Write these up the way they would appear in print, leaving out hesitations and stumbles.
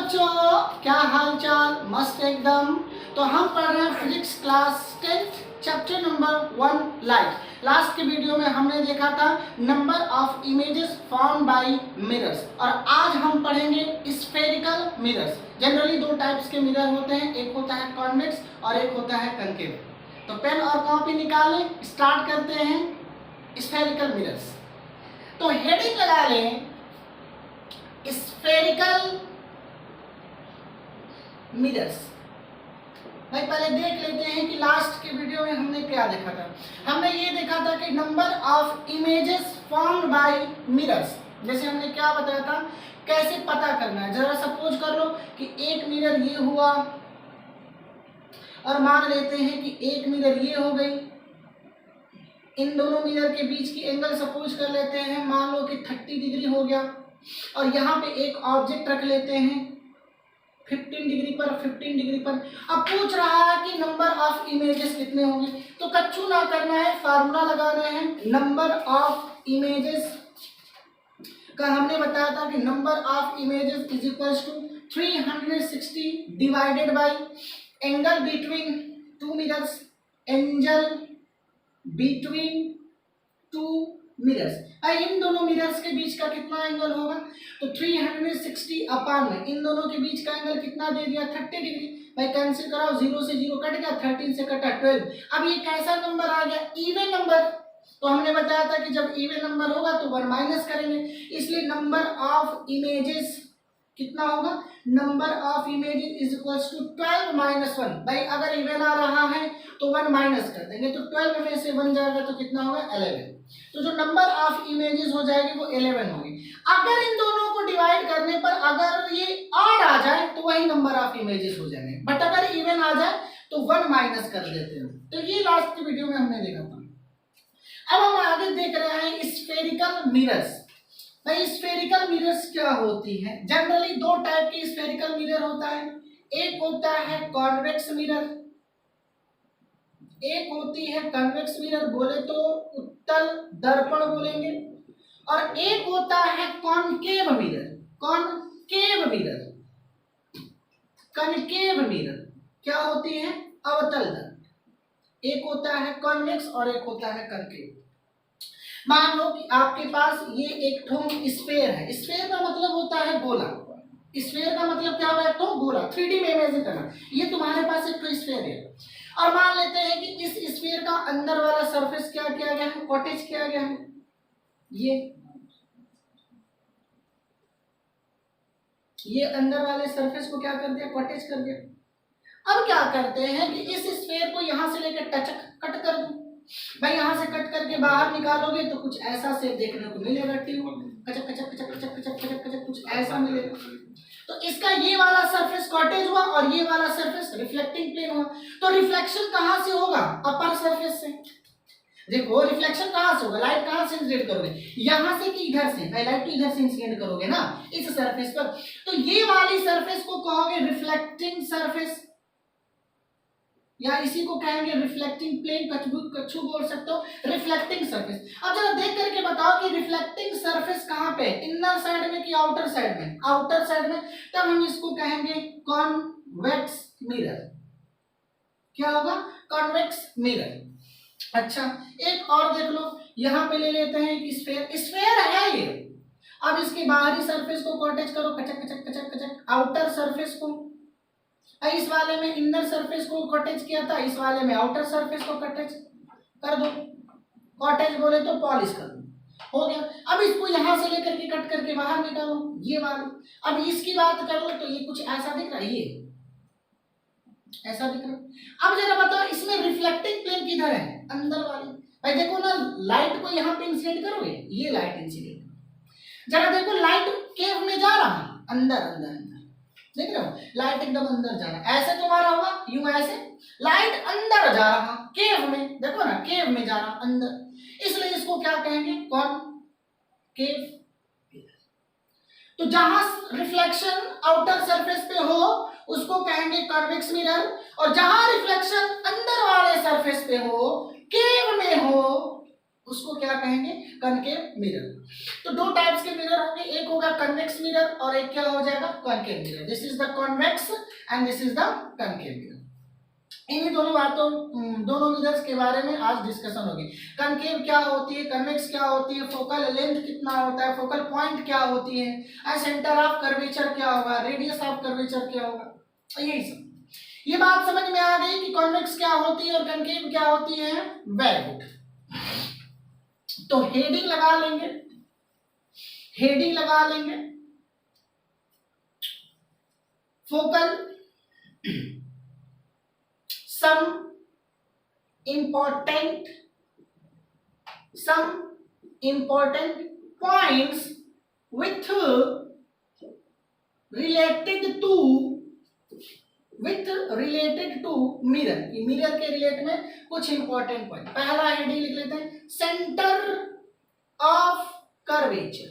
बच्चों, क्या हाल चाल? मस्त एकदम। तो हम पढ़ रहे हैं physics class 10 chapter number 1 light. Last के वीडियो में हमने देखा था number of images found by mirrors, और आज हम पढ़ेंगे स्फेरिकल मिरर्स। जनरली दो टाइप्स के मिरर होते हैं, एक होता है कॉन्वेक्स और एक होता है कनकेव। तो पेन और कॉपी निकालें, स्टार्ट करते हैं स्फेरिकल मिरर्स। तो हेडिंग लगा लें स्फेरिकल मिरर्स। भाई पहले देख लेते हैं कि लास्ट के वीडियो में हमने क्या देखा था। हमने ये देखा था कि number of images found by mirrors. जैसे हमने क्या बताया था, कैसे पता करना है। जरा सपोज कर लो कि एक मिरर ये हुआ, और मान लेते हैं कि एक मिरर ये हो गई। इन दोनों मिरर के बीच की एंगल सपोज कर लेते हैं, मान लो कि 30 डिग्री हो गया। और यहाँ पे एक ऑब्जेक्ट रख लेते हैं 15 डिग्री पर, 15 डिग्री पर। अब पूछ रहा है कि नंबर ऑफ इमेजेस कितने होंगे। तो कच्चू ना करना है, फार्मूला लगाना है। नंबर ऑफ इमेजेस का हमने बताया था कि number of images is equals to 360 divided by angle between two mirrors, angle between two mirrors. इन दोनों मिरर्स के बीच का कितना एंगल होगा, तो 360 अपान में इन दोनों के बीच का एंगल कितना दे दिया, 30 डिग्री। भाई कैंसिल कराओ, 0 से 0 कट गया, 13 से कटा 12। अब ये कैसा नंबर आ गया, इवन नंबर। तो हमने बताया था कि जब इवन नंबर होगा तो 1 माइनस करेंगे, इसलिए नंबर ऑफ इमेजेस कितना होगा, number of images is equals to 12 minus 1। भाई अगर इवन आ रहा है तो 1 माइनस कर देंगे, तो 12 में से 1 जाएगा तो कितना होगा, 11। तो जो नंबर ऑफ इमेजेस हो जाएगी वो 11 होगी। अगर इन दोनों को डिवाइड करने पर अगर ये ऑड आ जाए तो वही नंबर ऑफ इमेजेस हो जाएंगे, बट अगर इवन आ जाए तो 1 माइनस कर देते हैं। तो ये लास्ट की वीडियो में हमने देखा था। अब हम आगे देख रहे हैं स्फेरिकल मिरर्स। भाई स्फेरिकल मिरर्स क्या होती है? जनरली दो टाइप की स्फेरिकल मिरर होता है। एक होता है कॉन्वेक्स मिरर, एक होती है कन्वेक्स मिरर, बोले तो उत्तल दर्पण बोलेंगे। और एक होता है concave mirror. Concave mirror, concave mirror क्या होती है, अवतल दर्पण। एक होता है कॉन्वेक्स और एक होता है कनकेव। मान लो कि आपके पास ये एक ठो स्फेयर है। स्फेयर का मतलब होता है गोला। स्फेयर का मतलब क्या होता है, तो गोला। 3D में इमेजिन करना, ये तुम्हारे पास एक तो स्फेयर है। और मान लेते हैं कि इस स्फीयर का अंदर वाला सरफेस क्या किया गया है, कॉटेज किया गया है। ये अंदर वाले सरफेस को क्या कर दिया, कॉटेज कर दिया। अब क्या करते हैं कि इस स्फीयर को यहां से लेकर टच कट कर दो। भाई यहां से कट करके बाहर निकालोगे तो कुछ ऐसा शेप देखने को मिलेगा, ठीक है, कचक कचक कचक कचक कचक कचक कचक कुछ ऐसा मिलेगा। तो इसका ये वाला सरफेस कॉटेज हुआ और ये वाला सरफेस रिफ्लेक्टिंग प्लेन हुआ। तो रिफ्लेक्शन कहां से होगा, अपर सरफेस से। देखो रिफ्लेक्शन कहां से होगा, लाइट कहां से इंसिडेंट करोगे, यहां से कि इधर से। भाई लाइट तो इधर से इंसिडेंट करोगे ना इस सरफेस पर। तो ये वाली सरफेस को कहोगे रिफ्लेक्टिंग सरफेस, या इसी को कहेंगे रिफ्लेक्टिंग प्लेन, कछु बोल सकते हो, रिफ्लेक्टिंग सरफेस। अब जरा देख करके बताओ कि रिफ्लेक्टिंग सरफेस कहां पे है, इनर साइड में कि आउटर साइड में, आउटर साइड में। तब हम इसको कहेंगे कॉन्वेक्स मिरर। क्या होगा, कॉन्वेक्स मिरर। अच्छा एक और देख लो, यहां पे ले लेते हैं कि स्फेयर, स्फेयर है ये। अब इसके बाहरी सरफेस को कॉटेज करो, कचक कचक कचक कचक, आउटर सरफेस को। इस वाले में इनर सरफेस को कॉटेज किया था, इस वाले में आउटर सरफेस को कॉटेज कर दो। कॉटेज बोले तो पॉलिश कर दो, हो गया। अब इसको यहां से लेकर के कट करके बाहर निकालो, ये वाली। अब इसकी बात कर लो तो ये कुछ ऐसा दिख रहा है, ये ऐसा दिख रहा है। अब जरा बताओ इसमें रिफ्लेक्टिंग प्लेन किधर है, अंदर वाली। भाई देखो ना, लाइट को यहाँ पे इंसिडेंट करोगे, ये लाइट इंसिडेंट। जरा देखो लाइट केव में जा रहा है, अंदर अंदर अंदर, देख रहे हो, लाइट एकदम अंदर जा रहा है। ऐसे तुम्हारा होगा, यूं ऐसे, लाइट अंदर जा रहा केव में, देखो ना केव में जा रहा अंदर, इसलिए इसको क्या कहेंगे, कॉनकेव। तो जहां रिफ्लेक्शन आउटर सरफेस पे हो उसको कहेंगे कॉन्वेक्स मिरर, और जहां रिफ्लेक्शन अंदर वाले सरफेस पे हो, केव में हो, उसको क्या कहेंगे, कनकेव मिरर। तो दो टाइप्स के मिरर होंगे, एक होगा कन्वेक्स मिरर और एक क्या हो जाएगा, concave mirror. This is the convex and this is the concave mirror. इन्हीं दोनों बातों, दोनों मिरर्स के बारे में आज डिस्कशन होगी। कनकेव क्या होती है, कन्वेक्स क्या होती है, फोकल लेंथ कितना होता है, फोकल पॉइंट क्या होती है, और सेंटर ऑफ कर्वेचर क्या होगा, रेडियस ऑफ कर्वेचर क्या होगा, यही सब। ये बात समझ में आ गई कि कॉन्वेक्स क्या होती है और कनकेव क्या होती है। Very good. तो हेडिंग लगा लेंगे, हेडिंग लगा लेंगे, focal some important points with related to mirror, mirror के रिलेट में कुछ इंपॉर्टेंट पॉइंट। पहला हेडिंग लिख लेते हैं, centre of curvature.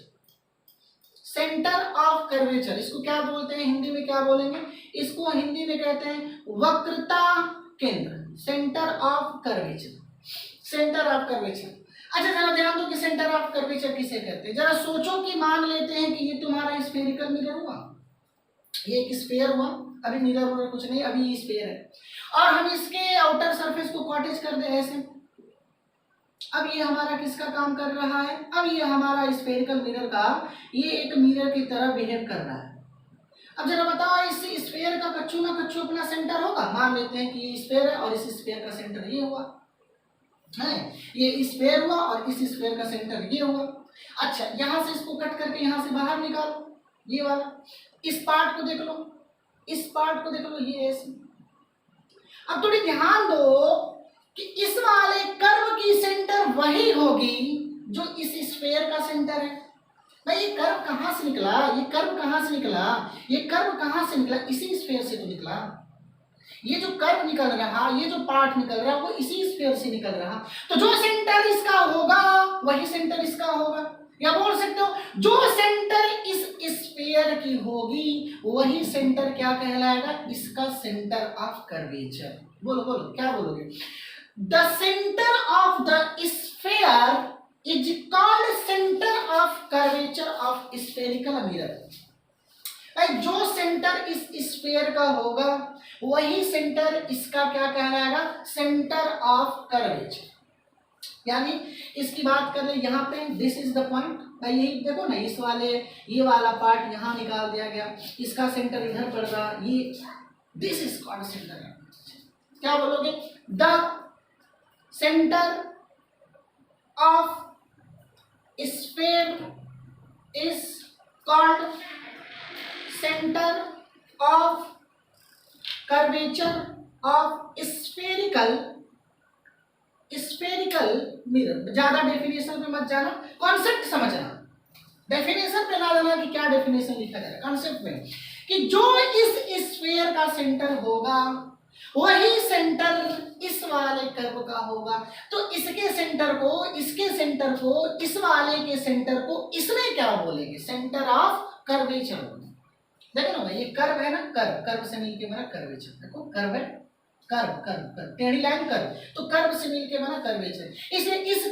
Centre of curvature इसको क्या बोलते हैं, हिंदी में क्या बोलेंगे, इसको हिंदी में कहते हैं वक्रता केंद्र, centre of curvature, centre of curvature. अच्छा जरा ध्यान दो कि सेंटर ऑफ कर्वेचर किसे कहते हैं। जरा सोचो कि मान लेते हैं कि ये तुम्हारा स्फेरिकल मिरर हुआ, ये एक स्फेयर हुआ, अभी मिरर वगैरह कुछ नहीं, अभी ये स्फेयर है, और हम इसके आउटर सरफेस को कॉटेज कर दे ऐसे। अब ये हमारा किसका काम कर रहा है, अब ये हमारा स्फेरिकल मिरर का, ये एक मिरर की तरह बिहेव कर रहा है। अब जरा बताओ, इस स्फेयर का कच्चू ना कच्चू अपना सेंटर होगा। मान लेते हैं कि ये स्फेयर है और इस स्फेयर का सेंटर ये हुआ है, ये स्फेयर हुआ और इस स्फेयर का सेंटर ये हुआ। अच्छा यहां से इसको कट करके यहां से बाहर निकालो, ये वाला, इस पार्ट को देख लो, इस पार्ट को देख लो, ये ऐसे। अब थोड़ी ध्यान दो कि इस वाले कर्व की सेंटर वही होगी जो इस स्फेयर का सेंटर है। भाई ये कर्व कहां से निकला, ये कर्व कहां से निकला, ये कर्व कहां से निकला, इसी स्फेयर से तो निकला। ये जो कर्व निकल रहा, ये जो पार्ट निकल रहा, वो इसी स्फेयर से निकल रहा। तो जो सेंटर इसका होगा वही सेंटर इसका होगा, या बोल सकते हो जो सेंटर इस स्फेयर की होगी वही सेंटर क्या कहलाएगा, इसका सेंटर ऑफ कर्वेचर। बोलो बोलो क्या बोलोगे। The centre of the sphere is called center of curvature of spherical mirror। जो सेंटर इस स्फेयर का होगा वही सेंटर इसका क्या कहलाएगा, सेंटर ऑफ कर्वेचर। यानी इसकी बात कर रहे यहाँ पे, दिस इज द पॉइंट। भाई यही देखो ना, इस वाले ये वाला पार्ट यहाँ निकाल दिया गया, इसका सेंटर इधर पड़ रहा, ये दिस इज कॉल्ड सेंटर। क्या बोलोगे, the centre of sphere is called center of curvature of spherical mirror। ज्यादा डेफिनेशन पे मत जाना, कॉन्सेप्ट समझना। डेफिनेशन पे ना जाना कि क्या डेफिनेशन लिखा जाएगा, कॉन्सेप्ट में कि जो इस स्फीयर का सेंटर होगा वही सेंटर इस वाले कर्व का होगा। तो इसके सेंटर को, इसके सेंटर को, इस वाले के सेंटर को इसमें क्या बोलेंगे, सेंटर ऑफ कर्वेचर बोलेंगे। देखो ना ये कर्व है ना, कर्व, कर्व से मिलके बना कर्वेचर। देखो कर्व है, कर्व कर्व कर्व टेढ़ी लाइन कर्व, तो कर्व से मिलके बना कर्वेचर। इसलिए इस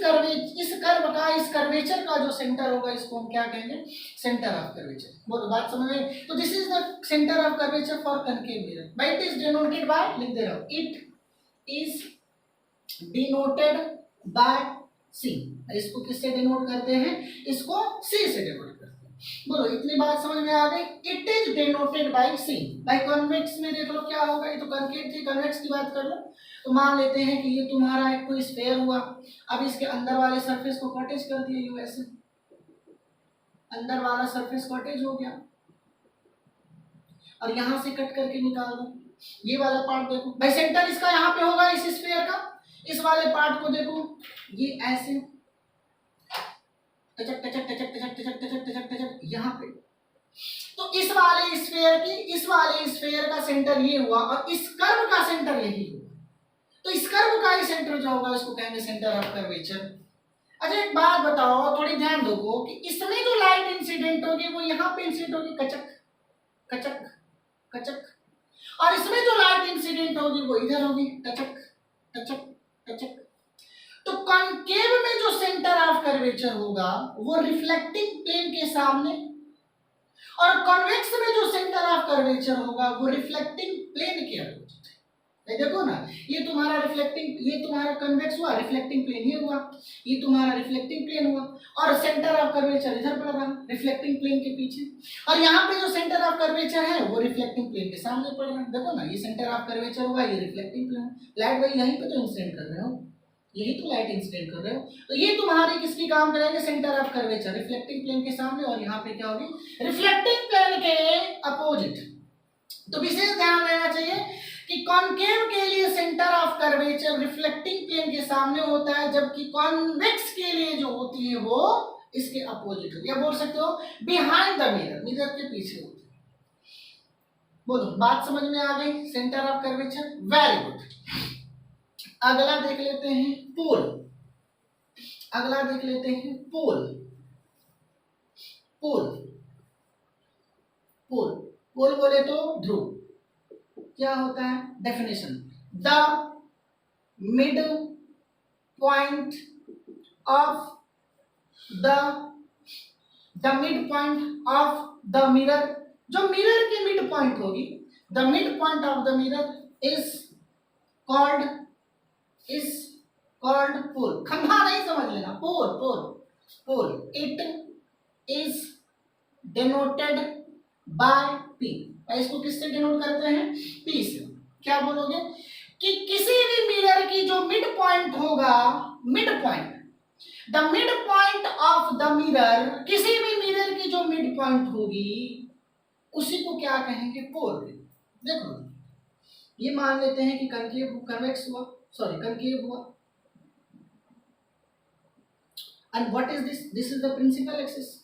कर्व का, इस कर्वेचर का जो सेंटर होगा इसको हम क्या कहेंगे, सेंटर ऑफ कर्वेचर। बोलो बात समझ में। तो this is the centre of curvature for concave mirror. By it is denoted by, लिख दे रहा हूं, it is denoted by C. इसको किससे डिनोट करते हैं, इसको सी से डिनोट करते हैं। बोलो इतनी बात समझ में आ गई। It is denoted by C. By convex में देख लो क्या होगा, ये तो कनकेव थी, कन्वेक्स की बात कर लो। तो मान लेते हैं कि ये तुम्हारा एक कोई स्फीयर हुआ, अब इसके अंदर वाले सरफेस को कॉटेज कर दिया, यू ऐसे अंदर वाला सरफेस कॉटेज हो गया, और यहां से कट करके निकाल दो ये वाला पार्ट। देखो भाई सेंटर इसका यहाँ पे होगा इस स्फीयर का, इस वाले पार्ट को देखो ये ऐसे टचक टचक टचक टचक टचक टचक टचक टचक यहाँ पे। तो इस वाले स्फीयर की, इस वाले स्फीयर का सेंटर ये हुआ और इस कर्व का सेंटर यही हुआ। तो इस कर्व का ही सेंटर जो होगा उसको कहेंगे सेंटर ऑफ कर्वेचर। अच्छा एक बात बताओ, थोड़ी ध्यान दो कि इसमें जो लाइट इंसिडेंट होगी वो यहाँ पे इंसिडेंट होगी, कचक कचक कचक, और इसमें जो लाइट इंसिडेंट होगी वो इधर होगी, टचक टचक टचक। तो कॉनकेव में जो सेंटर ऑफ कर्वेचर होगा वो रिफ्लेक्टिंग प्लेन के सामने, और कॉन्वेक्स में जो सेंटर ऑफ कर्वेचर होगा वो रिफ्लेक्टिंग प्लेन के अपोजिट। ये देखो ना, ये तुम्हारा रिफ्लेक्टिंग, ये तुम्हारा कन्वेक्स हुआ, रिफ्लेक्टिंग प्लेन ये हुआ, ये तुम्हारा रिफ्लेक्टिंग प्लेन हुआ, और सेंटर ऑफ कर्वेचर इधर पड़ रहा रिफ्लेक्टिंग प्लेन के पीछे, और यहाँ पे जो सेंटर ऑफ कर्वेचर है वो रिफ्लेक्टिंग प्लेन के सामने पड़ रहा है। देखो ना, ये सेंटर ऑफ कर्वेचर हुआ, ये रिफ्लेक्टिंग प्लेन, लाइट भाई यहीं पे तो इंसिडेंट कर रहे हो, यही तो लाइट इंसिडेंट कर रहे हो, तो ये तुम्हारे किसकी काम करेंगे, centre of curvature reflecting plane के सामने, और यहाँ पे क्या होगी, रिफ्लेक्टिंग प्लेन के अपोजिट। तो विशेष ध्यान देना चाहिए कि कॉनकेव के लिए centre of curvature reflecting plane के सामने होता है, जबकि कॉन्वेक्स के लिए जो होती है वो इसके अपोजिट होती है, या बोल सकते हो बिहाइंड द मिरर, मिरर के पीछे होती है। बोलो, बात समझ में आ गई, centre of curvature, very good. अगला देख लेते हैं पोल, अगला देख लेते हैं पोल। पोल पोल पोल बोले तो ध्रुव, क्या होता है, definition, the mid point of the mid point of the mirror, जो मिरर की मिड पॉइंट होगी, the mid point of the mirror is called pole. खंभा नहीं समझ लेना, pole pole pole. It is denoted by p. इसको किससे denote करते हैं, पी से। क्या बोलोगे कि किसी भी मिरर की जो मिड पॉइंट होगा, mid point, the mid point of the mirror, किसी भी मिरर की जो मिड पॉइंट होगी उसी को क्या कहेंगे, पोल। देखो, ये मान लेते हैं कि कनकेव कन्वेक्स हुआ, सॉरी कनकेव हुआ, and what is this is the principal axis.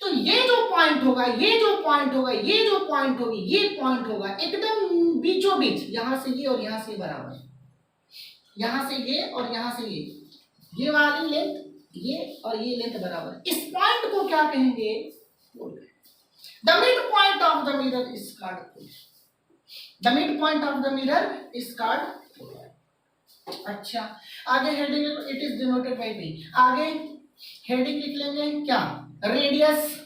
तो ये जो पॉइंट होगा, ये जो पॉइंट होगा, ये जो पॉइंट होगी, ये पॉइंट होगा एकदम बीचों बीच, यहां से ये और यहां से बराबर, यहां से ये और यहां से ये वाली लेंथ, ये और ये लेंथ बराबर, इस पॉइंट को क्या कहेंगे, the mid point of the mirror is called pole. The mid point of the mirror is called pole. अच्छा, आगे heading, it is denoted by P. आगे हेडिंग लिख लेंगे क्या, रेडियस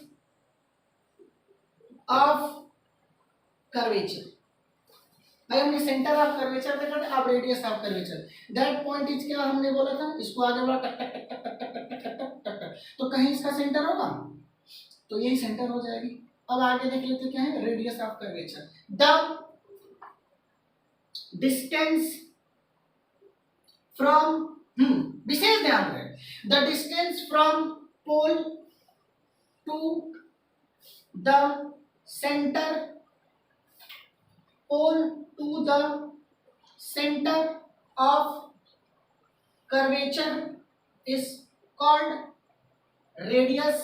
ऑफ कर्वेचर। भाई हमने सेंटर ऑफ कर्वेचर देखा था, अब radius of curvature, that point is क्या हमने बोला था, इसको आगे बढ़ा टक टक टक टक टक टक टक टक टक टक, तो कहीं इसका सेंटर होगा, तो यही सेंटर हो जाएगी। अब आगे देख लेते क्या है, radius of curvature, the distance from, विशेष ध्यान रहे, the distance from pole to the centre, pole to the centre of curvature is called radius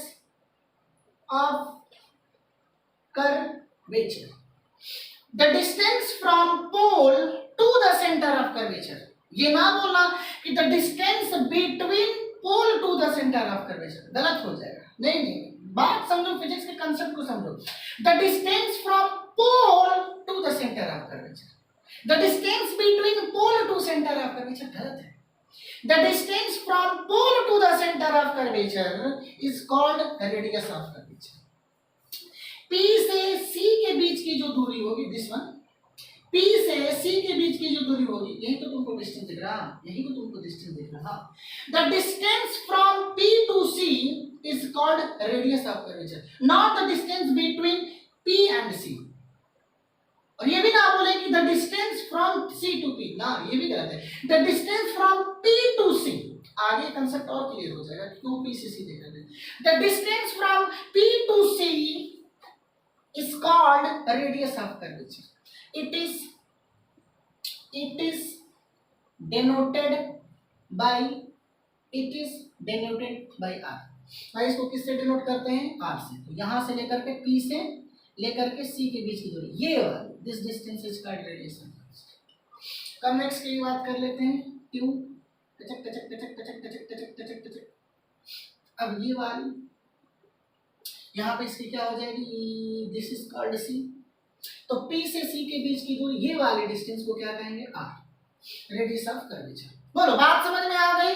of curvature. The distance from pole to the centre of curvature, ये ना बोलना कि the distance between pole to the centre of curvature, गलत हो जाएगा। नहीं नहीं, बात समझो, फिजिक्स के कांसेप्ट को समझो। The distance from pole to the centre of curvature, the distance between pole to centre of curvature गलत है। The distance from pole to the centre of curvature is called radius of curvature. P से C के बीच की जो दूरी होगी, this one, P से C के बीच की जो दूरी होगी, यही तो तुमको डिस्टेंस दिख रहा, यही तो तुमको डिस्टेंस दिख रहा। The distance from P to C is called radius of curvature, not the distance between P and C। और ये भी ना बोले कि the distance from C to P, ना, ये भी गलत है। The distance from P to C, आगे कंसेप्ट और क्लियर हो जाएगा क्यों P से C देखा जाए। The distance from P to C is called radius of curvature. It is denoted by R। भाई इसको किससे डिनोट करते हैं, R से। तो यहां से लेकर के P से लेकर के C के बीच की दूरी, ये वाली, this distance is called radius of curvature. Convex की बात कर लेते हैं, क्यों, टचक टचक टचक टचक टचक टचक टचक टचक। अब ये वाली यहाँ पे इसकी क्या हो जाएगी, दिस इज कॉल्ड C। तो P से C के बीच की दूरी, ये वाले डिस्टेंस को क्या कहेंगे, R, रेडियस ऑफ कर्वेचर। बोलो बात समझ में आ गई?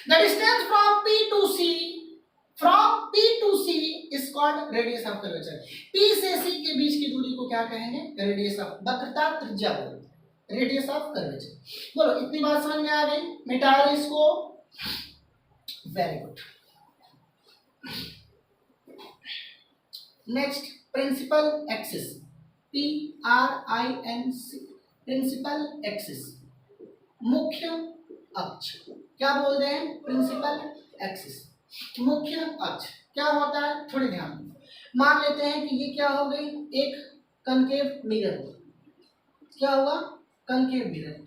The distance from P to C, from P to C is called radius of curvature. P से C के बीच की दूरी को क्या कहेंगे? रेडियस ऑफ, वक्रता त्रिज्या बोलते हैं, रेडियस ऑफ कर्वेचर। बोलो इतनी बात समझ में आ गई? मिटा लो इसको। Very good. Next principal axis, PRINC, principal axis, मुख्य अक्ष। क्या बोल रहे हैं? प्रिंसिपल एक्सिस, मुख्य अक्ष। क्या होता है? थोड़ी ध्यान दो। मान लेते हैं कि ये क्या हो गई? एक कनकेव मिरर। क्या हुआ? Concave mirror.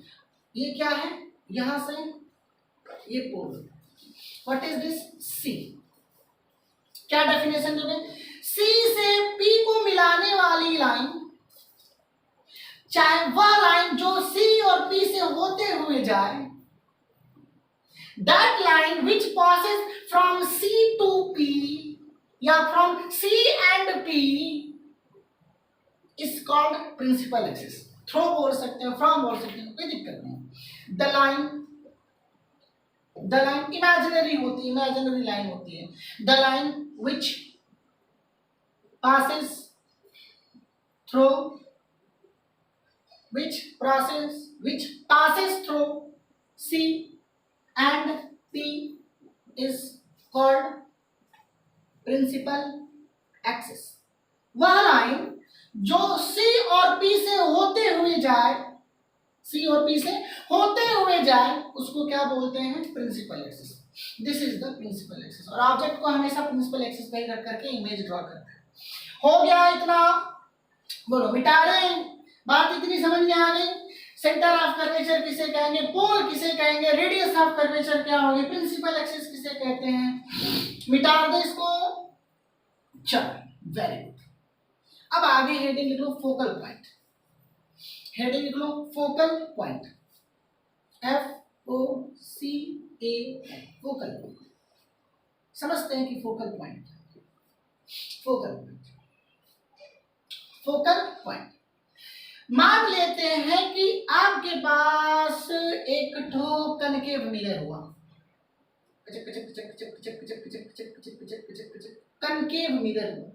ये क्या है? यहां से ये pole. What is this? C। क्या डेफिनेशन दोगे? C से P को मिलाने वाली लाइन, चाहे वह लाइन जो C और P से होते हुए जाए, that line which passes from C to P या from C and P is called principal axis। थ्रो बोल सकते हैं, फ्रॉम बोल सकते हैं, कोई दिक्कत नहीं। द लाइन इमेजिनरी होती है, इमेजिनरी लाइन होती है। The line which passes through C and P is called principal axis। वह लाइन जो C और P से होते हुए जाए, C और P से होते हुए जाए, उसको क्या बोलते हैं? Principal axis. This is the principal axis. और ऑब्जेक्ट को हमेशा प्रिंसिपल एक्सिस पे रख करके इमेज ड्रॉ करते हैं। हो गया इतना? बोलो मिटा रहे? बात इतनी समझ में आ गई? सेंटर ऑफ कर्वेचर किसे कहेंगे? पोल किसे कहेंगे? रेडियस ऑफ कर्वेचर क्या होगी? प्रिंसिपल एक्सिस किसे कहते हैं? मिटा दो इसको। चलो वेरी गुड। अब आगे हेडिंग लिख लो फोकल पॉइंट। हेडिंग लिख लो focal point, FOCA, focal point. समझते हैं कि फोकल पॉइंट, फोकल पॉइंट। मान लेते हैं कि आपके पास एक ठो कनकेव मिरर हुआ, कनकेव मिरर हुआ,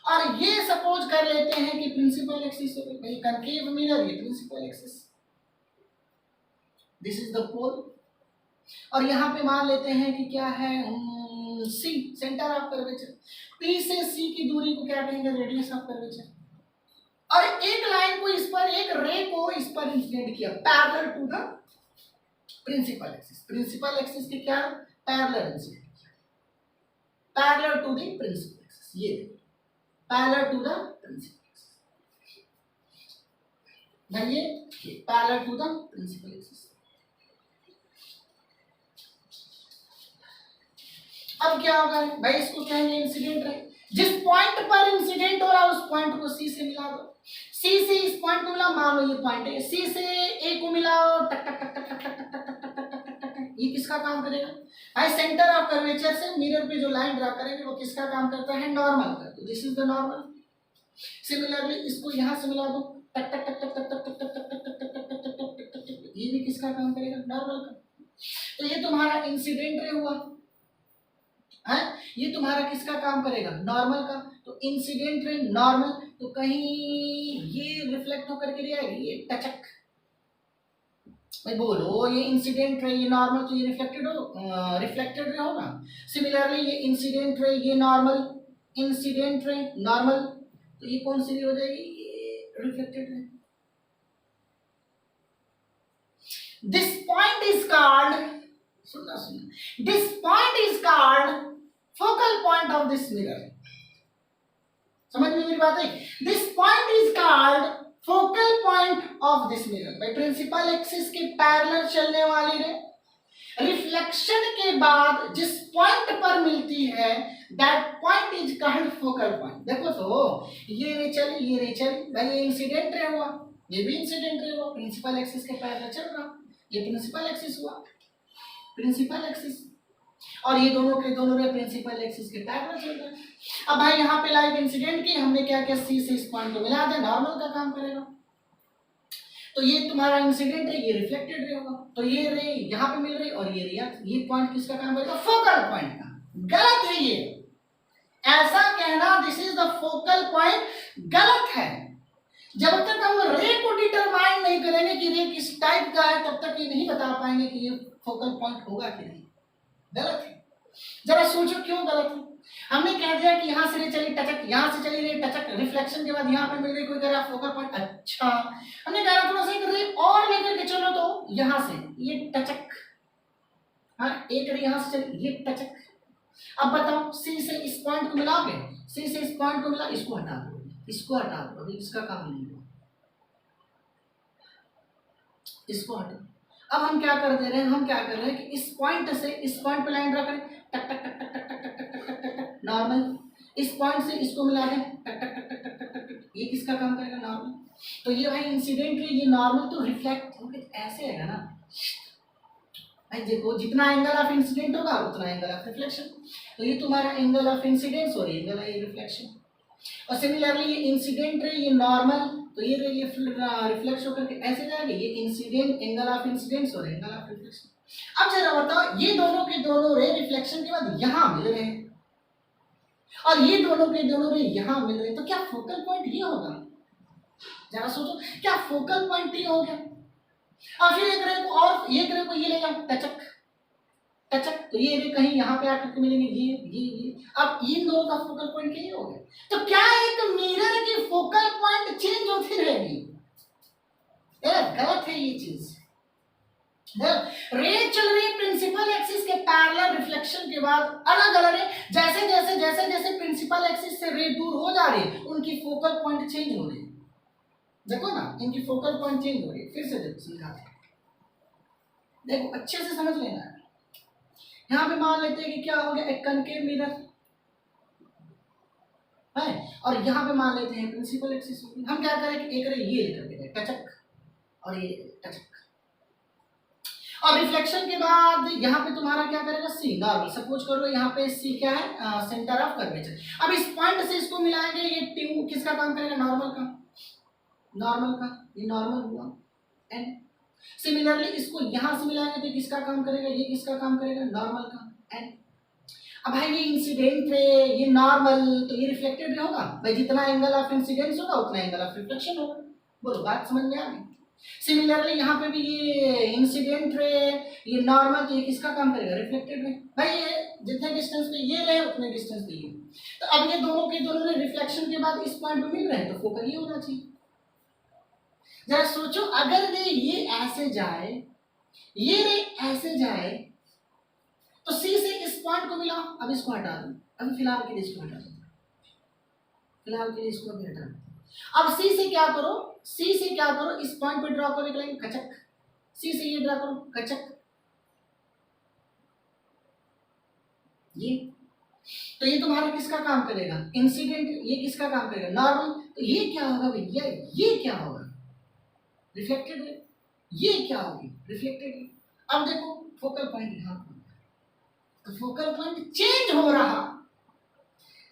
और ये सपोज कर लेते हैं कि प्रिंसिपल एक्सिस है भाई, कनकेव मिरर, ये principal axis, this is the pole. और यहां पे मान लेते हैं कि क्या है? C, centre of curvature. P से C की दूरी को क्या कहेंगे? Radius of curvature. और एक लाइन को इस पर, एक रे को इस पर इंसिडेंट किया parallel to the principal axis. Principal axis के क्या? पैरेलल इंसिडेंट किया, parallel to the principal axis. ये parallel to the principal axis, ये parallel to the principal axis. अब क्या होगा भाई? इसको कहेंगे इंसिडेंट रे। जिस पॉइंट पर इंसिडेंट हो रहा है उस पॉइंट को C से मिला दो। C से इस पॉइंट को मिला, मान लो ये पॉइंट है, C से A को मिलाओ, टक टक टक टक टक टक टक टक टक टक टक टक टक। ये किसका काम करेगा भाई? सेंटर ऑफ कर्वेचर से मिरर पे जो लाइन ड्रा करेंगे वो किसका काम करता है? नॉर्मल का। तो this is the normal. Similarly इसको यहां से मिला दो, टक टक टक टक टक टक टक टक टक टक टक टक टक टक टक टक। ये भी किसका काम करेगा? नॉर्मल का। तो ये तुम्हारा इंसिडेंट रे हुआ है, ये तुम्हारा किसका काम करेगा? नॉर्मल का। तो इंसिडेंट रे नॉर्मल, तो कहीं ये रिफ्लेक्ट होकर के आएगा, ये टचक भाई बोलो, ये इंसिडेंट रे, ये नॉर्मल, तो ये रिफ्लेक्टेड रे होगा। सिमिलरली ये इंसिडेंट रे, ये नॉर्मल, इंसिडेंट रे नॉर्मल, तो ये कौन सी रे हो जाएगी? ये reflected ray. This point is called, सुनना, this point is called focal point of this mirror. समझ में मेरी बात है? This point is called focal point of this mirror. भाई प्रिंसिपल एक्सिस के पैरेलल चलने वाली रे रिफ्लेक्शन के बाद जिस पॉइंट पर मिलती है, that point is called focal point. देखो तो ये रे चली, ये रे चली, भाई ये इंसिडेंट रे हुआ, ये भी इंसिडेंट रे हुआ, प्रिंसिपल एक्सिस के पैरेलल चल रहा, ये प्रिंसिपल एक्सिस हुआ, प्रिंसिपल एक्सिस, और ये दोनों के दोनों रे प्रिंसिपल एक्सिस के पैरेलल चल रहा है। अब भाई यहाँ पे लाइट इंसिडेंट की, हमने क्या किया? C से इस पॉइंट को मिला दिया, नॉर्मल का काम करेगा। तो ये तुम्हारा इंसिडेंट है, ये रिफ्लेक्टेड रे होगा। तो ये रे यहाँ पे मिल रही और ये रे, ये पॉइंट किसका काम करेगा? फोकल पॉइंट का। गलत है ये, ऐसा कहना this is the focal point गलत है। जब तक हम रे को डिटरमाइन नहीं करेंगे कि रे किस टाइप का है, तब तक ये नहीं बता पाएंगे कि ये फोकल पॉइंट होगा कि नहीं। गलत है। जरा सोचो क्यों गलत है। हमने कह दिया कि यहाँ से रे चली टचक, यहाँ से चली रे टचक, रिफ्लेक्शन के बाद यहाँ पे मिल रही, कोई कह रहा फोकल पॉइंट। अच्छा, हमने कह रहा थोड़ा सा एक रे और लेकर के चलो, तो यहाँ से ये टचक, हाँ एक रे यहाँ से चली, ये टचक। अब बताओ सी से इस पॉइंट को मिलाओगे, सी से इस पॉइंट को मिला, इसको हटा दो, इसको हटा दो, अभी इसका काम नहीं हुआ, इसको हटा। अब हम क्या कर दे रहे हैं, हम क्या कर रहे हैं कि इस पॉइंट से इस पॉइंट पे लाइन ड्रा करें, टक टक टक टक टक टक टक टक टक टक टक, नॉर्मल। इस पॉइंट से इसको मिला दें, टक टक टक टक टक टक टक, ये किसका काम करेगा? नॉर्मल। तो ये भाई इंसिडेंट है, ये नॉर्मल तो रिफ्लेक्ट ऐसे है ना भाई। देखो जितना एंगल ऑफ इंसिडेंट होगा उतना एंगल ऑफ रिफ्लेक्शन। तो ये तुम्हारा एंगल ऑफ इंसिडेंस और एंगल है ये रिफ्लेक्शन। और सिमिलरली ये इंसिडेंट है, ये नॉर्मल, तो ये रिफ्लेक्स होकर के ऐसे जाएगा, ये इंसिडेंट, एंगल ऑफ इंसिडेंस और एंगल ऑफ रिफ्लेक्शन। अब जरा बताओ, ये दोनों के दोनों रे रिफ्लेक्शन के बाद यहां मिल रहे हैं और ये दोनों के दोनों रे यहां मिल रहे हैं, तो क्या फोकल पॉइंट ये होगा? जरा सोचो, क्या फोकल पॉइंट ये हो गया? और फिर एक रे को और एक रे को ये ले जाओ, टचक टचक, तो ये रे कहीं यहाँ पे आकर के मिलेंगे, ये। अब इन दोनों का फोकल पॉइंट क्या हो गया? तो क्या एक मिरर की फोकल पॉइंट चेंज होती रहेगी? गलत है ये चीज। रे चल रही प्रिंसिपल एक्सिस के पैरेलल, रिफ्लेक्शन के बाद अलग अलग रे, जैसे जैसे जैसे जैसे प्रिंसिपल एक्सिस से रे दूर हो जा रही है, उनकी फोकल पॉइंट चेंज हो रही है। देखो ना, इनकी फोकल पॉइंट चेंज हो रही है। फिर से देखो, समझाते हैं, देखो अच्छे से समझ लेना है। यहाँ पे मान लेते हैं कि क्या हो गया, एक कनकेव मिरर है, और यहाँ पे मान लेते हैं प्रिंसिपल एक्सिस। हम क्या करें कि एक रे ये लेकर के टचक और ये टचक, और रिफ्लेक्शन के बाद यहाँ पे तुम्हारा क्या करेगा? सी नॉर्मल। सपोज करो यहाँ पे सी क्या है? Centre of curvature. अब इस पॉइंट से इसको मिलाएंगे, ये ट्यू किसका काम करेगा? नॉर्मल का। नॉर्मल का, ये नॉर्मल हुआ एंड। सिमिलरली इसको यहाँ से मिलाएंगे तो किसका काम करेगा? ये किसका काम करेगा? नॉर्मल का एंड। अब भाई ये इंसिडेंट रे, ये नॉर्मल, तो ये रिफ्लेक्टेड रे होगा भाई। जितना एंगल ऑफ इंसिडेंस होगा उतना एंगल ऑफ रिफ्लेक्शन होगा। बोलो बात समझ में आ गई? सिमिलरली यहाँ पे भी ये इंसिडेंट रे, ये नॉर्मल, तो ये किसका काम करेगा? Reflected ray. भाई ये जितने डिस्टेंस पे ये रहे उतने डिस्टेंस पे ये। तो अब ये दोनों के दोनों ने रिफ्लेक्शन के बाद इस पॉइंट पे मिल रहे हैं, तो फोकल ये होना चाहिए। जरा सोचो, अगर रे ये ऐसे जाए, ये रे ऐसे जाए, तो सी से इस पॉइंट को मिलाओ। अब इसको हटा दो, अभी फिलहाल के लिए इसको हटा दो, फिलहाल के लिए इसको भी हटा दो। अब सी से क्या करो, सी से क्या करो, इस पॉइंट पे ड्रॉ करो एक लाइन, कचक। सी से ये ड्रॉ करो, कचक, ये। तो ये तुम्हारा किसका काम करेगा? इंसिडेंट। ये किसका काम करेगा? नॉर्मल। तो ये क्या होगा भैया? ये क्या होगा? रिफ्लेक्टेड है। ये क्या होगी? रिफ्लेक्टेड है। अब देखो फोकल पॉइंट यहाँ पर, तो फोकल पॉइंट चेंज हो रहा।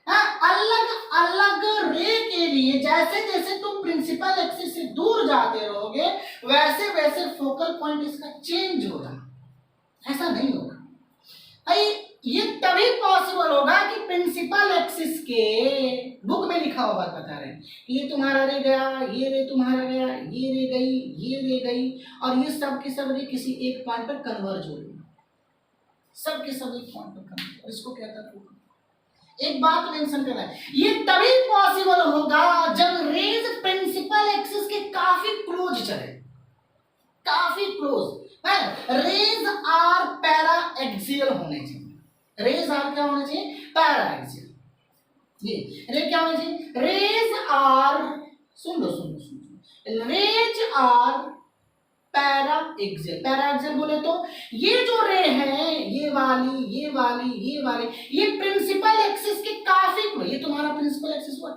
अलग अलग रे के लिए जैसे जैसे तुम प्रिंसिपल एक्सिस से दूर जाते रहोगे, वैसे वैसे फोकल पॉइंट इसका चेंज हो रहा। ऐसा नहीं होगा भाई। ये तभी पॉसिबल होगा कि प्रिंसिपल एक्सिस के, बुक में लिखा हुआ बता रहे हैं, ये तुम्हारा रे गया, ये रे तुम्हारा गया, ये रे गई, ये रे गई, और ये सब के सब रे किसी एक पॉइंट पर कन्वर्ज हो रही, सब के सब एक पॉइंट पर कन्वर्ज। इसको कहता है फोकल। एक बात मेंशन करना है, ये तभी पॉसिबल होगा जब रेज प्रिंसिपल एक्सिस के काफी क्लोज चले, काफी क्लोज है। रेज आर पैरा एक्सियल होने चाहिए। रेज आर क्या होने चाहिए? Paraxial. ये रे क्या होने चाहिए? रेज आर, सुन लो सुन लो सुन लो, rays are paraxial. Paraxial बोले तो ये जो रे है, ये वाली, ये वाली, ये वाली, ये प्रिंसिपल एक्सिस के काफी क्लोज, ये तुम्हारा प्रिंसिपल एक्सिस हुआ,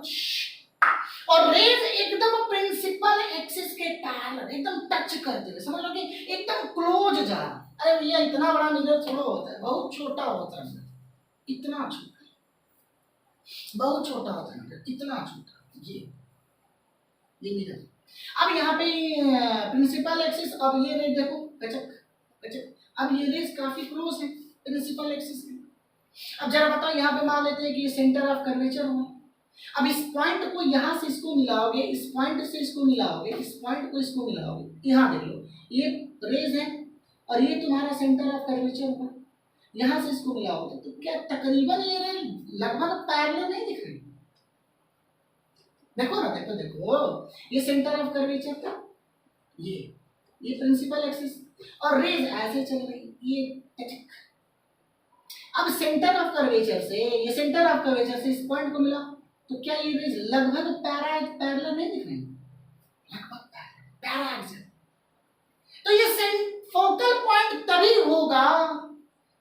और रेज एकदम प्रिंसिपल एक्सिस के पैरेलल एकदम टच करते हुए, समझ लो कि एकदम क्लोज जा रहा। अरे भैया इतना बड़ा मिरर थोड़ा होता है, बहुत छोटा होता है मिरर, इतना छोटा, बहुत छोटा होता है मिरर, इतना छोटा। ये मिरर अब यहाँ पे प्रिंसिपल एक्सिस, अब ये रे देखो कचक कचक, अब ये रेस काफी क्लोज है प्रिंसिपल एक्सिस के। अब जरा बताओ, यहाँ पे मान लेते हैं कि ये सेंटर ऑफ कर्वेचर हुआ। अब इस पॉइंट को यहाँ से इसको मिलाओगे, इस पॉइंट से इसको मिलाओगे, इस पॉइंट को इसको मिलाओगे, यहाँ देख लो ये रेज है और ये तुम्हारा सेंटर ऑफ कर्वेचर होगा, यहाँ से इसको मिलाओगे तो क्या तकरीबन ये रे लगभग पैरेलल नहीं दिख रही? देखो ना, देखो देखो, ये सेंटर ऑफ कर्वेचर था, ये प्रिंसिपल एक्सिस, और रेज ऐसे चल रही, ये अब सेंटर ऑफ कर्वेचर से, ये सेंटर ऑफ कर्वेचर से इस पॉइंट को मिला तो क्या ये रेज लगभग पैरेलल नहीं दिख रही? लगभग पैरेलल। तो ये फोकल पॉइंट तभी होगा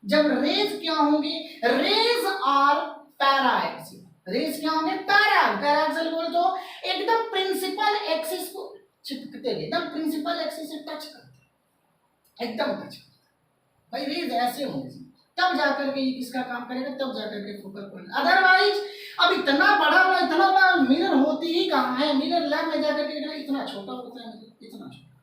जब रेज क्या होंगे, रेज आर पैराएक्सियल। रेज क्या होंगे? पैराएक्सियल बोल तो एकदम प्रिंसिपल एक्सिस को चिपकते हुए, एकदम प्रिंसिपल एक्सिस से टच करते, एकदम टच करते। भाई रेज ऐसे होंगे तब जाकर के ये किसका काम करेगा, तब जाकर के फोकल पॉइंट। अदरवाइज अब इतना बड़ा मिरर होती ही कहाँ है? मिरर लैब में जाकर के देखना, इतना छोटा होता है, इतना छोटा,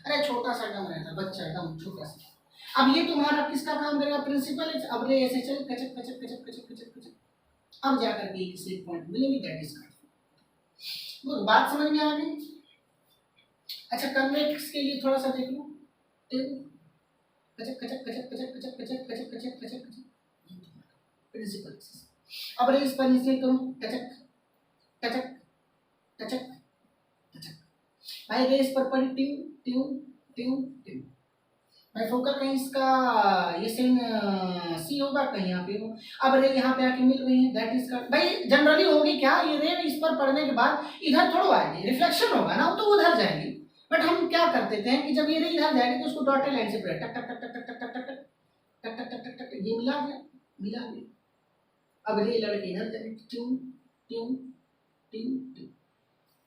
अरे छोटा सा एकदम रहता है, बच्चा एकदम छोटा सा। अब ये तुम्हारा किसका काम करेगा? प्रिंसिपल। अब रे ऐसे चल कचक कचक कचक कचक कचक कचक, अब जाकर के किसी पॉइंट मिलेगी, दैट इज कार्ड। वो बात समझ में आ गई? अच्छा, कन्वेक्स के लिए थोड़ा सा देख लो, कचक कचक कचक कचक कचक कचक कचक कचक कचक कचक, प्रिंसिपल एक्सिस। अब रेस पर नीचे करूं, कचक कचक कचक कचक, भाई रेस पर पड़ी ट्यू ट्यू ट्यू ट्यू, भाई फोकल कहीं इसका ये सेम सी होगा, कहीं यहाँ पे हो। अब रे यहाँ पे आके मिल रही है, दैट इज का भाई जनरली होगी क्या, ये रे इस पर पड़ने के बाद इधर थोड़ा आएगी, रिफ्लेक्शन होगा ना, तो उधर जाएगी। बट हम क्या करते थे कि जब ये रे इधर जाएगी तो उसको डॉटेड लाइन से टक टक टक टक टक टक टक टक टक टक टक टक टक, ये मिला गया। अब रे लड़के इधर जाएगी, ट्यू ट्यू ट्यू ट्यू,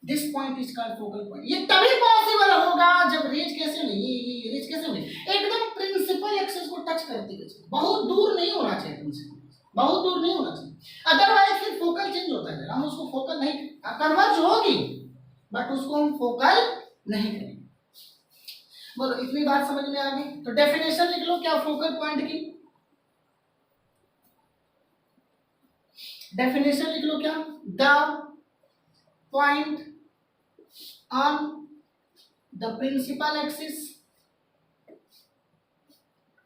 this point is called focal point. ये तभी पॉसिबल होगा जब रेज कैसे हुई, ये रेज कैसे हुई, एकदम प्रिंसिपल एक्सिस को टच करती हुई, बहुत दूर नहीं होना चाहिए प्रिंसिपल, बहुत दूर नहीं होना चाहिए, अदरवाइज फिर फोकल चेंज होता है, हम उसको फोकल नहीं, कन्वर्ज होगी बट उसको हम फोकल नहीं करेंगे। बोलो इतनी बात समझ में आ गई? तो डेफिनेशन लिख लो क्या फोकल पॉइंट की, डेफिनेशन लिख लो क्या, the point on the principal axis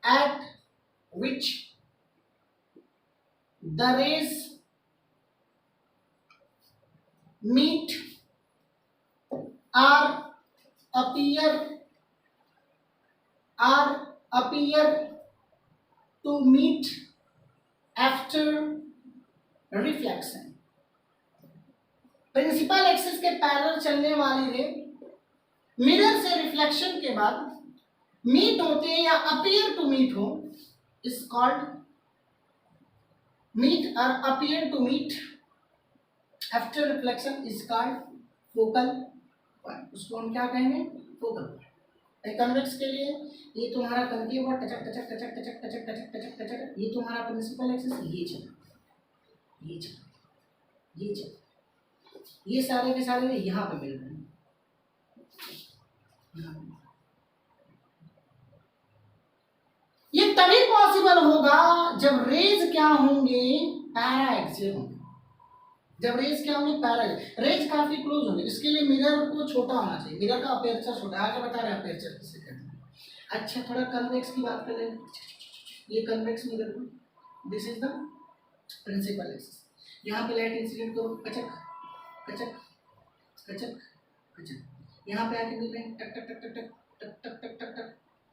at which the rays meet or appear to meet after reflection। Principal axis के पैरेलल चलने वाली रे मिरर से रिफ्लेक्शन के बाद मीट होते हैं या अपीयर टू मीट हो, इज कॉल्ड मीट और appear to meet after reflection is called focal point. उसको हम क्या कहेंगे? Focal point. कन्वेक्स के लिए ये तुम्हारा कनकेव और टचक टचक टचक टचक टचक टचक टचक टचक, ये तुम्हारा प्रिंसिपल एक्सिस, ये चला ये चला ये चला, ये सारे के सारे यहाँ पे मिल रहे हैं। ये तभी पॉसिबल होगा जब रेज क्या होंगे? पैराएक्सियल होंगे। जब रेज क्या होंगे? पैराएक्सियल। रेज काफी क्लोज होंगे, इसके लिए मिरर को छोटा होना चाहिए, मिरर का अपर्चर छोटा, आगे बता रहे हैं अपर्चर किसे कहते हैं। अच्छा, थोड़ा कन्वेक्स की बात कर लें। ये कन्वेक्स मिरर को, this is the principal axis. यहाँ पे लाइट इंसिडेंट करो, कचक कचक कचक कचक, यहाँ पे आके मिल रहे हैं, टक टक टक टक टक टक टक टक टक,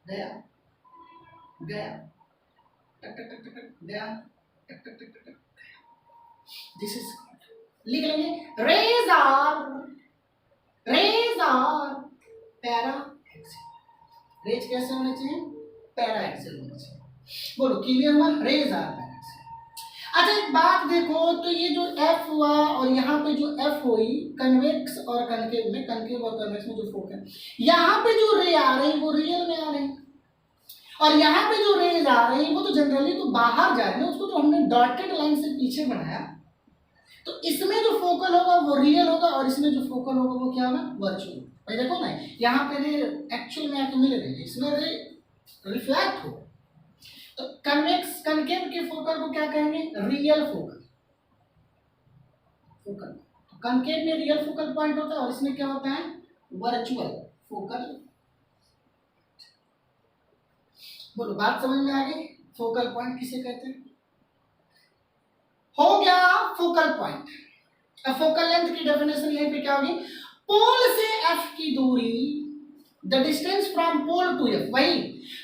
गया गया, टक टक टक टक गया, टक टक टक टक गया। दिस इज, लिख लेंगे rays are paraxial. Rays कैसे होने चाहिए? पैरा एक्सियल होने चाहिए। बोलो क्लियर हुआ? Rays are paraxial. अच्छा एक बात देखो, तो ये जो F हुआ और यहाँ पे जो F हुई, कन्वेक्स और कनकेव में, कनकेव और कन्वेक्स में जो फोकल, यहाँ पे जो रे आ रही वो रियल में आ रही, और यहाँ पे जो रेज आ रही वो तो जनरली तो बाहर जा रही है, उसको तो हमने डॉटेड लाइन से पीछे बढ़ाया, तो इसमें जो फोकल होगा वो रियल होगा और इसमें जो फोकल होगा वो क्या होगा, वर्चुअल। भाई देखो ना, यहाँ पे रे एक्चुअल में आके मिल रहे हैं, इसमें रे रिफ्लेक्ट होगा। तो कन्वेक्स कनकेव के फोकल को क्या कहेंगे, रियल फोकल। फोकल तो कनकेव में रियल फोकल पॉइंट होता है और इसमें क्या होता है, वर्चुअल फोकल। बोलो बात समझ में आ गई, फोकल पॉइंट किसे कहते हैं। हो गया फोकल पॉइंट। अब फोकल लेंथ की डेफिनेशन यहीं पे क्या होगी, पोल से एफ की दूरी, the distance from pole to f, वही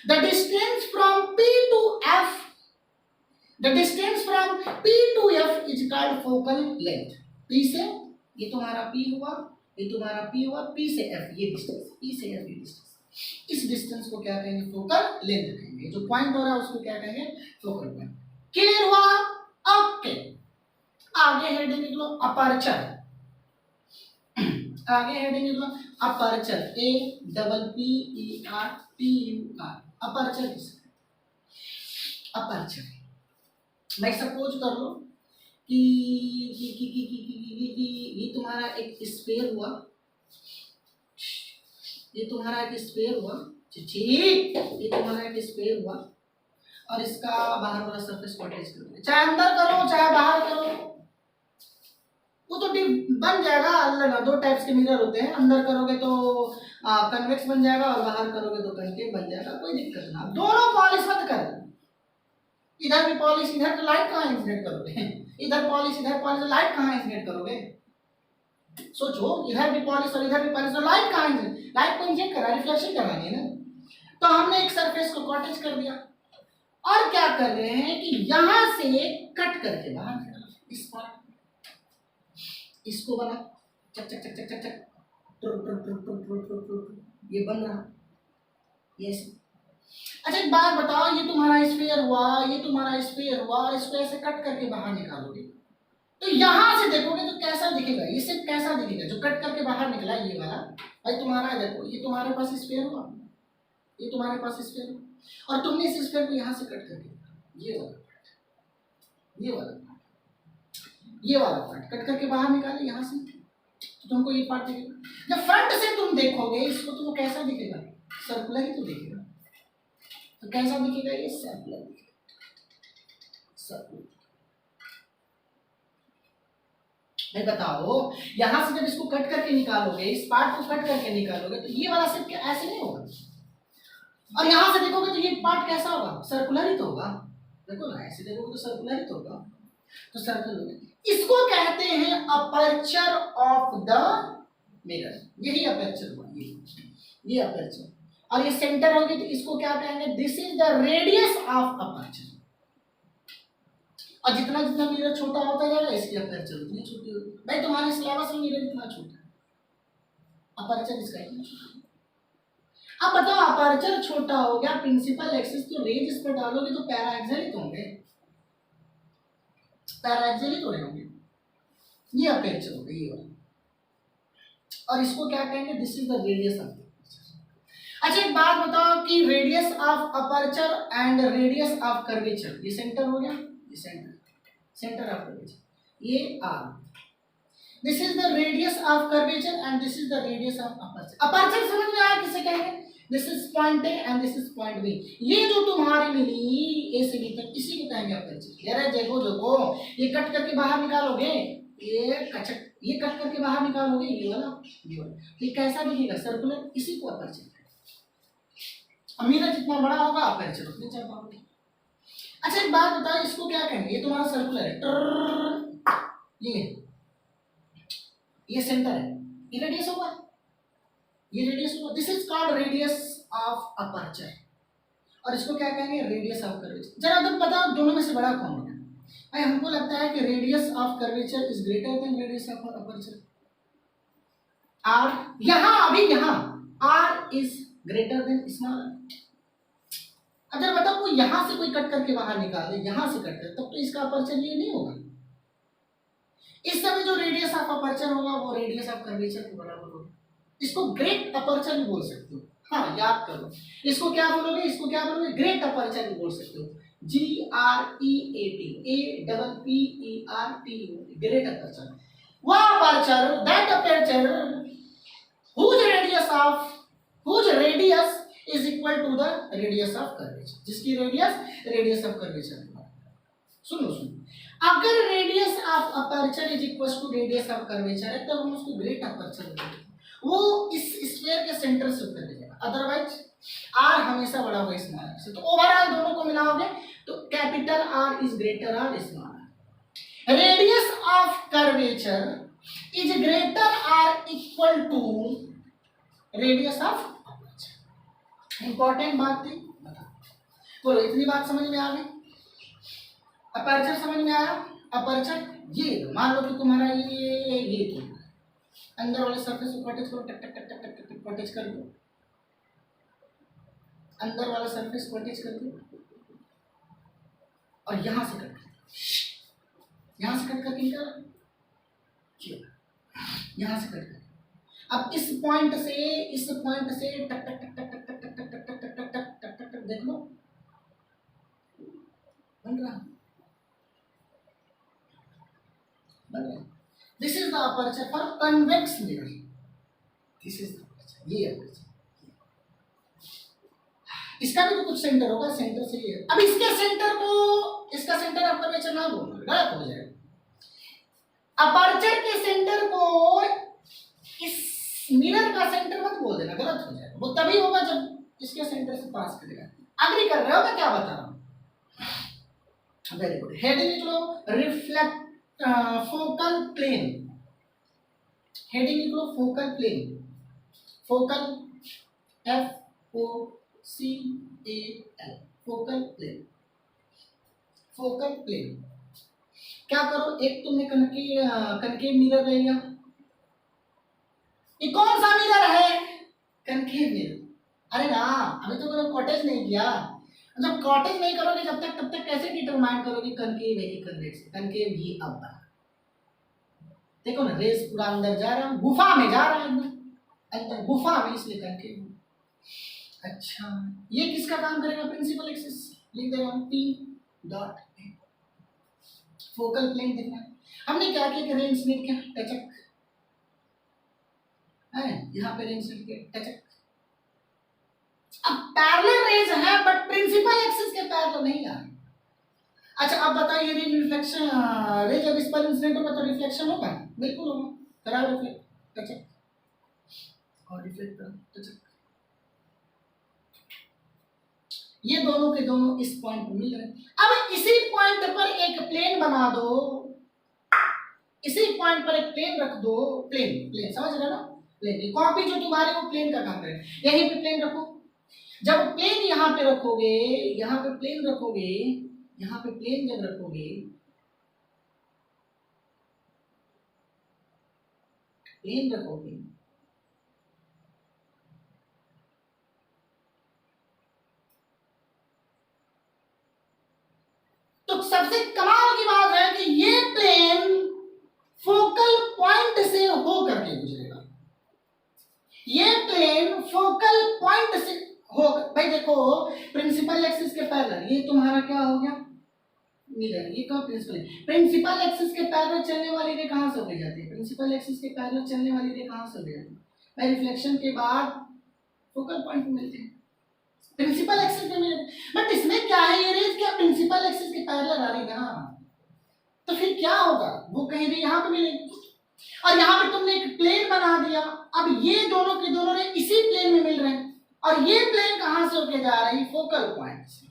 the distance from p to f, the distance from p to f is called focal length. P से ये तुम्हारा पी हुआ, ये तुम्हारा पी हुआ, पी से एफ ये डिस्टेंस, पी से एफ ये डिस्टेंस, इस डिस्टेंस को क्या कहेंगे, फोकल लेंथ कहेंगे। जो पॉइंट हो रहा है उसको क्या कहेंगे, फोकल पॉइंट। क्लियर हुआ, ओके। आगे हेडिंग लिख लो अपर्चर, आगे हेडिंग लिख लो aperture, a double p e r t u r, aperture किसका, अपर्चर। मैं सपोज कर लो कि ये तुम्हारा एक स्फीयर हुआ, ये तुम्हारा एक स्फीयर हुआ, ये तुम्हारा एक स्फीयर हुआ और इसका बाहर वाला सरफेस को अटैच कर दो, चाहे अंदर करो चाहे बाहर करो, वो तो बन जाएगा। अलग दो टाइप्स के मिरर होते हैं, अंदर करोगे तो कन्वेक्स बन जाएगा और बाहर करोगे तो कनकेव बन जाएगा, कोई दिक्कत ना। दोनों पॉलिश मत कर, इधर भी पॉलिश, इधर तो लाइट कहाँ इंसिडेंट करोगे, इधर पॉलिश इधर पॉलिश, लाइट कहाँ इंसिडेंट करोगे, सोचो, इधर भी पॉलिश और इधर भी पॉलिश, तो लाइट कहाँ इंसिडेंट, लाइट को इंजेक्ट करा, रिफ्लेक्शन करानी है ना। तो हमने एक सरफेस को कॉटेज कर दिया और क्या कर रहे हैं कि यहां से कट करके बाहर निकाला, इस पार्ट इसको बना, चक चक चक चक चक चक, ये बन रहा, ये। अच्छा एक बात बताओ, ये तुम्हारा स्फीयर हुआ, ये तुम्हारा स्फीयर हुआ और इसको ऐसे कट करके बाहर निकालोगे तो यहां से देखोगे तो कैसा दिखेगा, ये सिर्फ कैसा दिखेगा, जो कट करके बाहर निकला ये वाला, भाई तुम्हारा देखो, ये तुम्हारे पास स्फीयर हुआ, ये तुम्हारे पास स्फीयर हुआ और तुमने इस स्फीयर को यहां से कट करके, ये वाला पार्ट, ये वाला पार्ट, ये वाला पार्ट कट करके बाहर निकाले यहाँ से, तो तुमको ये पार्ट दिखेगा। जब फ्रंट से तुम देखोगे इसको तो वो कैसा दिखेगा, सर्कुलर ही तो दिखेगा। तो कैसा दिखेगा, ये सर्कुलर दिखेगा, सर्कुलर। भाई बताओ, यहां से जब इसको कट करके निकालोगे, इस पार्ट को कट करके निकालोगे तो ये वाला सिर्फ ऐसे नहीं होगा, और यहां से देखोगे तो ये पार्ट कैसा होगा, सर्कुलर ही तो होगा। देखो ना, ऐसे देखोगे तो सर्कुलर ही तो होगा, तो सर्कुलर। इसको कहते हैं अपर्चर ऑफ द मिरर, यही अपर्चर हुआ, ये अपर्चर। और ये सेंटर होगी तो इसको क्या कहेंगे, this is the radius of aperture. और जितना जितना मिरर छोटा होता जाएगा इसकी अपर्चर उतनी छोटी होगी। भाई तुम्हारे सिलेबस में मिरर इतना छोटा है, अपर्चर इसका इतना छोटा। अब बताओ, अपर्चर छोटा हो गया, प्रिंसिपल एक्सिस तो रेज इस पर डालोगे तो पैराएक्सियल ही तो होंगे, पैराएक्सियल ही तो होंगे। ये अपर्चर हो गई, ये वाला। और इसको क्या कहेंगे, this is the radius of. अच्छा एक बात बताओ कि radius of aperture and radius of curvature, ये सेंटर हो गया, ये सेंटर ऑफ कर्वेचर, ये R, this is the radius of curvature and this is the radius of aperture. Aperture समझ में आया किसे कहेंगे, this is point A and this is point B. ये जो तुम्हारी मिली ए से बी तक, इसी को कहेंगे अपर्चर। यार देखो देखो, ये कट करके बाहर निकालोगे, ये कट करके बाहर निकालोगे, ये वाला, ये कैसा दिखेगा, सर्कुलर, इसी को अपर्चर। मिरर जितना बड़ा होगा अपर्चर उतने चल पाओगे। अच्छा एक बात बताओ, इसको क्या कहेंगे, ये तुम्हारा सर्कुलर है, ये सेंटर है, ये रेडियस होगा, ये रेडियस होगा, this is called radius of aperture. और इसको क्या कहेंगे, रेडियस ऑफ कर्वेचर। जरा तुम बताओ दोनों में से बड़ा कौन होगा। भाई हमको लगता है कि radius of curvature is greater than radius of aperture. R यहां, अभी यहां R is greater than small. अगर बताओ कोई यहां से कोई कट करके बाहर निकाले, यहां से कट कर, तब तो इसका अपर्चर ये नहीं होगा। इस समय जो रेडियस ऑफ अपर्चर होगा वो रेडियस ऑफ कर्वेचर के बराबर होगा। इसको ग्रेट अपर्चर भी बोल सकते हो, हाँ याद करो। इसको क्या बोलोगे, इसको क्या बोलोगे, ग्रेट अपर्चर भी बोल सकते हो, GREAT, APPERTU, ग्रेट अपर्चर। वो aperture, that aperture whose radius is equal to the radius of curvature, जिसकी रेडियस ऑफ कर्वेचर। सुनो अगर radius of aperture is equal to radius of curvature है, तब हम उसको ग्रेट अपर्चर बोलते हैं। वो इस स्फीयर के सेंटर से होकर जाएगा, अदरवाइज आर हमेशा बड़ा होगा स्मॉल से। तो ओवरऑल दोनों को मिलाओगे तो capital R is greater R small. Radius of curvature is greater or equal to radius of aperture. Important बात थी, बोलो इतनी बात समझ में आ गई? अपर्चर समझ में आया? अपर्चर ये मान लो कि तुम्हारा ये तो अंदर वाले सरफेस को कॉटेज करो, टक टक टक टक टक टक कॉटेज कर दो, अंदर वाला सरफेस कॉटेज कर दो और यहां से कट कर, यहां से कट करके निकाल, यहां से कट कर। अब इस पॉइंट से टक टक टक टक टक टक टक टक टक टक टक टक टक टक देख लो बन रहा। This is the aperture for convex mirror. This is the aperture. ये aperture. इसका भी तो कुछ सेंटर होगा, सेंटर से ये। अब इसके सेंटर को, इसका सेंटर ऑफ कर्वेचर ना बोलना, गलत हो जाएगा। अपर्चर के सेंटर को इस मिरर का सेंटर मत बोल देना, गलत हो जाएगा। वो तभी होगा जब इसके सेंटर से पास करेगा। अग्री कर रहे हो मैं क्या बता रहा हूँ? Very good. हेडिंग लिख लो, रिफ्लेक्ट फोकल प्लेन। हेडिंग लिख लो focal plane. Focal FOCAL, focal plane. Focal plane क्या करो, एक तुमने कनकेव मिरर ले लिया। ये कौन सा मिरर है? Concave mirror. अरे ना, अभी तो मैंने कॉटेज नहीं किया। जब कॉटेज नहीं करोगे जब तक, तब तक कैसे डिटरमाइन करोगे कनकेव है कि कन्वेक्स? कनकेव ही अब बना, देखो ना, रेस पूरा अंदर जा रहा है, गुफा में जा रहा है, अंदर गुफा में, इसलिए कनकेव। अच्छा, ये किसका काम करेगा? Principal axis. लिख देगा P डॉट फोकल प्लेन। देखना हमने क्या किया, रेंज स्लिट के टचक है, यहाँ पे रेंज स्लिट के टचक। अब पैरेलल रेज है बट प्रिंसिपल एक्सिस के पैरेलल नहीं आ। अच्छा अब बताइए, रेज रिफ्लेक्शन, रेज जब इस पर इंसिडेंट होगा तो रिफ्लेक्शन होगा? बिल्कुल होगा। करा रिफ्लेक्ट टचक और रिफ्लेक्ट टचक, ये दोनों के दोनों इस पॉइंट पर मिल रहे हैं। अब इसी पॉइंट पर एक प्लेन बना दो, इसी पॉइंट पर एक प्लेन रख दो। प्लेन समझ रहे हो ना? प्लेन कॉपी जो तुम्हारी वो प्लेन का काम करेगा। यहीं पे प्लेन रखो, जब प्लेन यहाँ पे रखोगे, यहाँ पे प्लेन रखोगे, यहाँ पे प्लेन जब रखोगे, प्लेन रखोगे, तो सबसे कमाल की बात है कि ये प्लेन फोकल पॉइंट से होकर के गुजरेगा। ये प्लेन फोकल पॉइंट से हो, भाई देखो प्रिंसिपल एक्सिस के पैरेलल, ये तुम्हारा क्या हो गया? मिरर। ये कहाँ प्रिंसिपल एक्सिस के पैरेलल चलने वाली रे कहाँ से होके जाती है? प्रिंसिपल एक्सिस के पैरेलल चलने वाली रे कहाँ से होके जाती है? भाई रिफ्लेक्शन के बाद फोकल पॉइंट पे मिलते हैं, प्रिंसिपल एक्सिस पे मिले। बट इसमें क्या है, ये रेज क्या प्रिंसिपल एक्सिस के पैरेलल आ रही है ना, तो फिर क्या होगा? वो कहीं भी यहाँ पे मिलेगी। और यहाँ पे तुमने एक प्लेन बना दिया, अब ये दोनों के दोनों रे इसी प्लेन में मिल रहे हैं, और ये प्लेन कहाँ से होके जा रही है? फोकल पॉइंट से,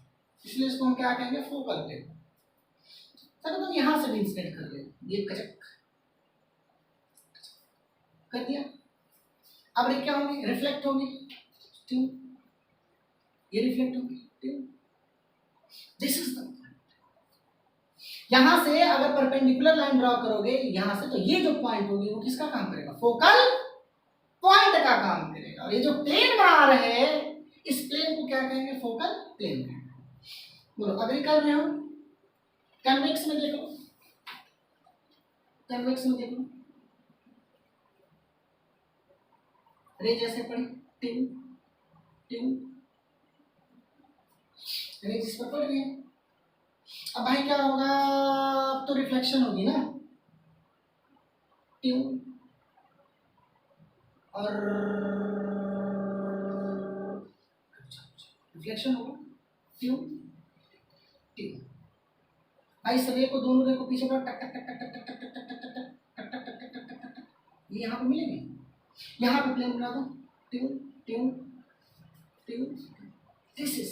इसलिए इसको हम क्या कहेंगे? Focal plane. तो तुम यहां से भी इंसिडेंट कर ले, ये कचक कर दिया। अब ये क्या होंगे? रिफ्लेक्ट होंगे, ये रिफ्लेक्ट होंगे। This is the point. यहां से अगर परपेंडिकुलर लाइन ड्रॉ करोगे यहां से, तो ये जो पॉइंट होगी वो किसका काम करेगा? फोकल पॉइंट का काम करेगा। और ये जो प्लेन बना रहे हैं, इस प्लेन को क्या कहेंगे? फोकल प्लेन कहेंगे। बोलो अग्री कर रहे हो? कन्वेक्स में देखो, कन्वेक्स में देखो, रे जैसे पड़ी टिम टिम, रे जिस पर पड़ गई। अब भाई क्या होगा? अब तो रिफ्लेक्शन होगी ना, ट्यून और रिफ्लेक्शन होगा, ट्यून ट्यून। भाई इस रे को, दोनों रे को पीछे बढ़ा, टक टक टक टक टक टक टक टक टक टक टक टक टक टक टक टक, ये यहाँ पे मिलेंगे। यहाँ पे प्लेन बना दो, tune tune tune. This is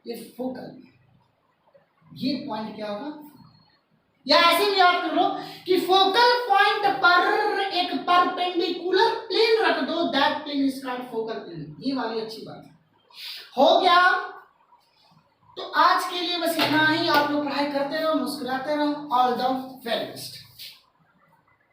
ये फोकल, ये पॉइंट क्या होगा, या ऐसे भी याद कर लो कि फोकल पॉइंट पर एक परपेंडिकुलर प्लेन रख दो, that plane is called focal plane. ये वाली अच्छी बात है। हो गया। तो आज के लिए बस इतना ही। आप लोग पढ़ाई करते रहो, मुस्कुराते रहो। All the very best.